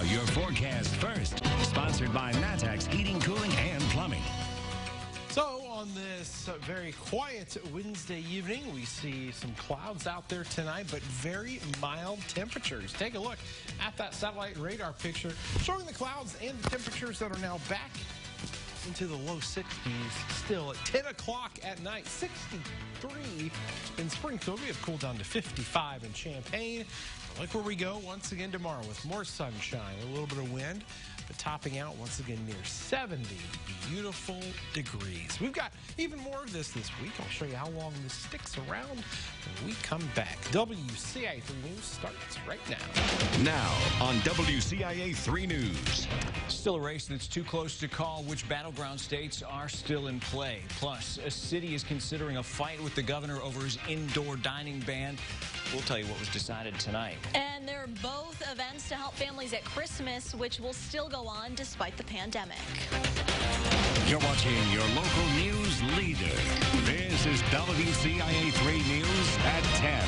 Now, your forecast first, sponsored by Matex Heating, Cooling, and Plumbing. So on this very quiet Wednesday evening, we see some clouds out there tonight, but very mild temperatures. Take a look at that satellite radar picture showing the clouds and the temperatures that are now back into the low 60s still at 10 o'clock at night. 63 in Springfield. We have cooled down to 55 in Champaign. Look where we go once again tomorrow with more sunshine, a little bit of wind, but topping out once again near 70 beautiful degrees. We've got even more of this week. I'll show you how long this sticks around when we come back. WCIA 3 News starts right now. Now on WCIA 3 News. Still a race that's too close to call. Which battleground states are still in play? Plus, a city is considering a fight with the governor over his indoor dining ban. We'll tell you what was decided tonight. And they're both events to help families at Christmas, which will still go on despite the pandemic. You're watching your local news leader. This is WCIA 3 News at 10.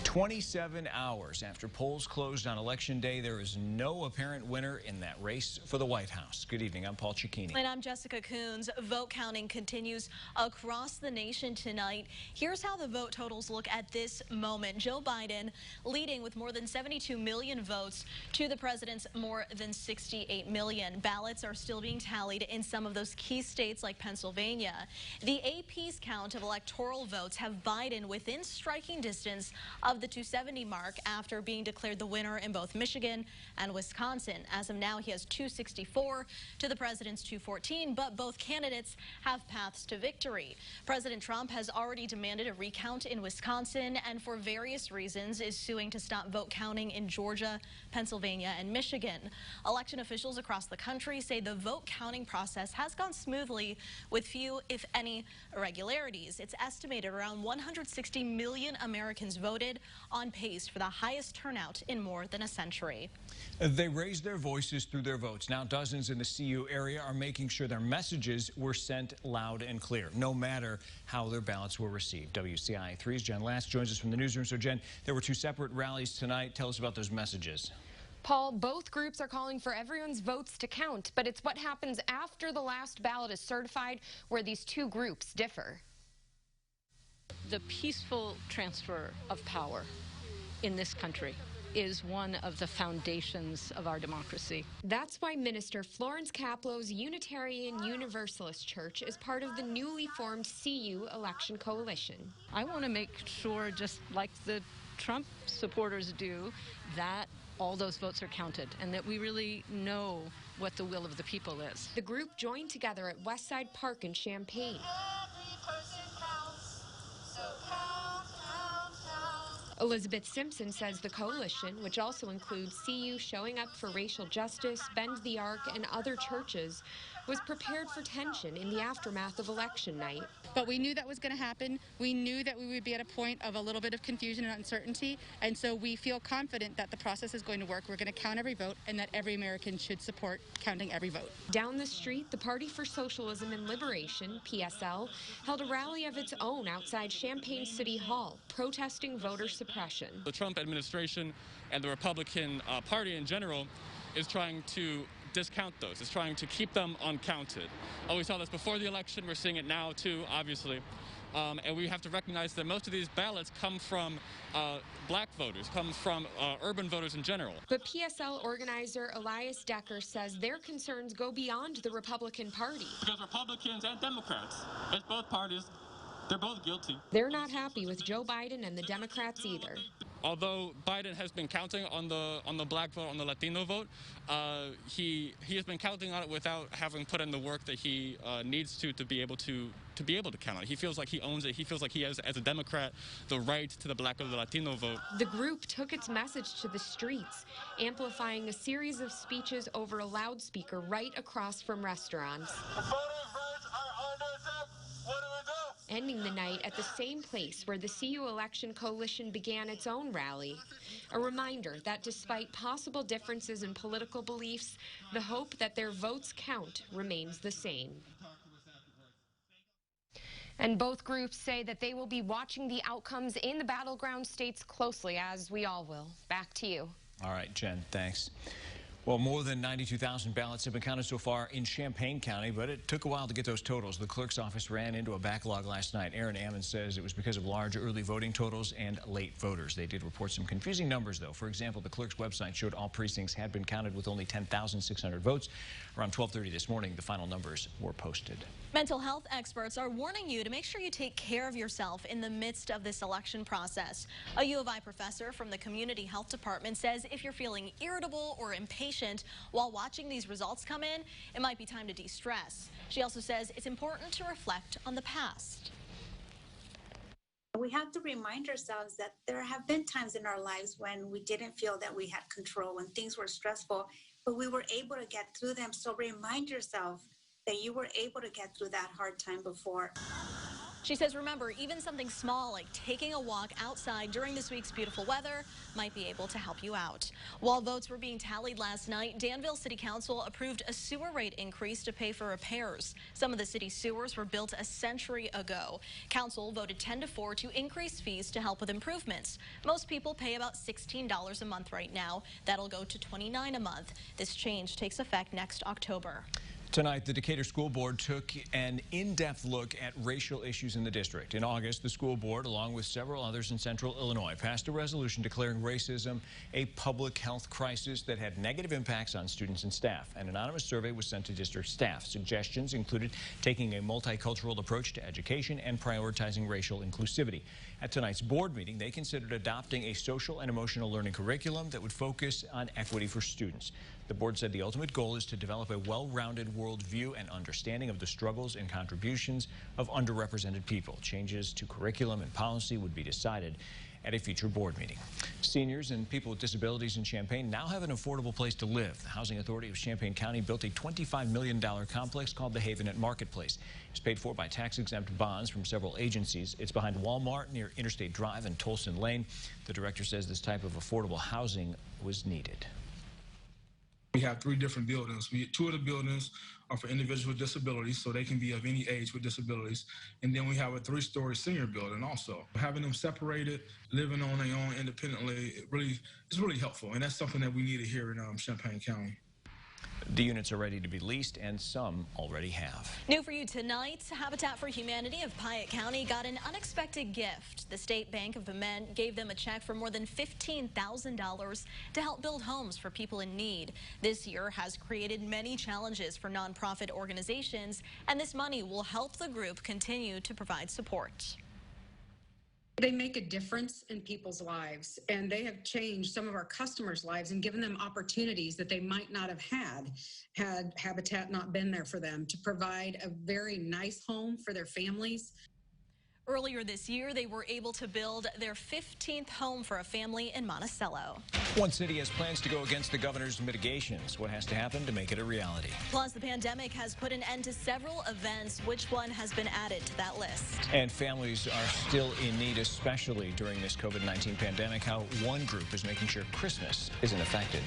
27 hours after polls closed on Election Day, there is no apparent winner in that race for the White House. Good evening. I'm Paul Cicchini. And I'm Jessica Coons. Vote counting continues across the nation tonight. Here's how the vote totals look at this moment. Joe Biden leading with more than 72 million votes to the president's more than 68 million. Ballots are still being tallied in some of those key states like Pennsylvania. The AP's count of electoral votes have Biden within striking distance of the 270 mark after being declared the winner in both Michigan and Wisconsin. As of now, he has 264 to the president's 214, but both candidates have paths to victory. President Trump has already demanded a recount in Wisconsin and for various reasons is suing to stop vote counting in Georgia, Pennsylvania, and Michigan. Election officials across the country say the vote counting process has gone smoothly with few, if any, irregularities. It's estimated around 160 million Americans voted, on pace for the highest turnout in more than a century. They raised their voices through their votes. Now dozens in the CU area are making sure their messages were sent loud and clear, no matter how their ballots were received. WCIA 3's Jen Last joins us from the newsroom. So Jen, there were two separate rallies tonight. Tell us about those messages. Paul, both groups are calling for everyone's votes to count, but it's what happens after the last ballot is certified where these two groups differ. The peaceful transfer of power in this country is one of the foundations of our democracy. That's why Minister Florence Kaplow's Unitarian Universalist Church is part of the newly formed CU Election Coalition. I want to make sure, just like the Trump supporters do, that all those votes are counted and that we really know what the will of the people is. The group joined together at Westside Park in Champaign. Elizabeth Simpson says the coalition, which also includes CU Showing Up for Racial Justice, Bend the Arc, and other churches, was prepared for tension in the aftermath of election night. But we knew that was going to happen. We knew that we would be at a point of a little bit of confusion and uncertainty, and so we feel confident that the process is going to work. We're going to count every vote and that every American should support counting every vote. Down the street, the Party for Socialism and Liberation, PSL, held a rally of its own outside Champaign City Hall, protesting voter suppression. The Trump administration and the Republican Party in general is trying to discount those. It's trying to keep them uncounted. We saw this before the election. We're seeing it now, too, obviously. And we have to recognize that most of these ballots come from black voters, come from urban voters in general. But PSL organizer Elias Decker says their concerns go beyond the Republican Party. Because Republicans and Democrats, as both parties, they're both guilty. They're not happy with Joe Biden and the Democrats either. Although Biden has been counting on the black vote, on the Latino vote, he has been counting on it without having put in the work that he needs to be able to count on it. He feels like he owns it. He feels like he has, as a Democrat, the right to the black or the Latino vote. The group took its message to the streets, amplifying a series of speeches over a loudspeaker right across from restaurants. Ending the night at the same place where the CU Election Coalition began its own rally. A reminder that despite possible differences in political beliefs, the hope that their votes count remains the same. And both groups say that they will be watching the outcomes in the battleground states closely, as we all will. Back to you. All right, Jen, thanks. Well, more than 92,000 ballots have been counted so far in Champaign County, but it took a while to get those totals. The clerk's office ran into a backlog last night. Aaron Ammon says it was because of large early voting totals and late voters. They did report some confusing numbers, though. For example, the clerk's website showed all precincts had been counted with only 10,600 votes. Around 12:30 this morning, the final numbers were posted. Mental health experts are warning you to make sure you take care of yourself in the midst of this election process. A U of I professor from the Community Health Department says if you're feeling irritable or impatient while watching these results come in, it might be time to de-stress. She also says it's important to reflect on the past. We have to remind ourselves that there have been times in our lives when we didn't feel that we had control, when things were stressful, but we were able to get through them. So remind yourself that you were able to get through that hard time before. She says, remember, even something small like taking a walk outside during this week's beautiful weather might be able to help you out. While votes were being tallied last night, Danville City Council approved a sewer rate increase to pay for repairs. Some of the city's sewers were built a century ago. Council voted 10-4 to increase fees to help with improvements. Most people pay about $16 a month right now. That'll go to $29 a month. This change takes effect next October. Tonight, the Decatur School Board took an in-depth look at racial issues in the district. In August, the school board, along with several others in central Illinois, passed a resolution declaring racism a public health crisis that had negative impacts on students and staff. An anonymous survey was sent to district staff. Suggestions included taking a multicultural approach to education and prioritizing racial inclusivity. At tonight's board meeting, they considered adopting a social and emotional learning curriculum that would focus on equity for students. The board said the ultimate goal is to develop a well-rounded worldview and understanding of the struggles and contributions of underrepresented people. Changes to curriculum and policy would be decided at a future board meeting. Seniors and people with disabilities in Champaign now have an affordable place to live. The Housing Authority of Champaign County built a $25 million complex called the Haven at Marketplace. It's paid for by tax-exempt bonds from several agencies. It's behind Walmart near Interstate Drive and Tolson Lane. The director says this type of affordable housing was needed. We have 3 different buildings. 2 of the buildings are for individuals with disabilities, so they can be of any age with disabilities. And then we have a 3-story senior building also. Having them separated, living on their own independently, it's really helpful. And that's something that we need here in Champaign County. The units are ready to be leased, and some already have. New for you tonight, Habitat for Humanity of Piatt County got an unexpected gift. The State Bank of Vermont gave them a check for more than $15,000 to help build homes for people in need. This year has created many challenges for nonprofit organizations, and this money will help the group continue to provide support. They make a difference in people's lives, and they have changed some of our customers' lives and given them opportunities that they might not have had Habitat not been there for them, to provide a very nice home for their families. Earlier this year, they were able to build their 15th home for a family in Monticello. One city has plans to go against the governor's mitigations. What has to happen to make it a reality? Plus, the pandemic has put an end to several events. Which one has been added to that list? And families are still in need, especially during this COVID-19 pandemic. How one group is making sure Christmas isn't affected.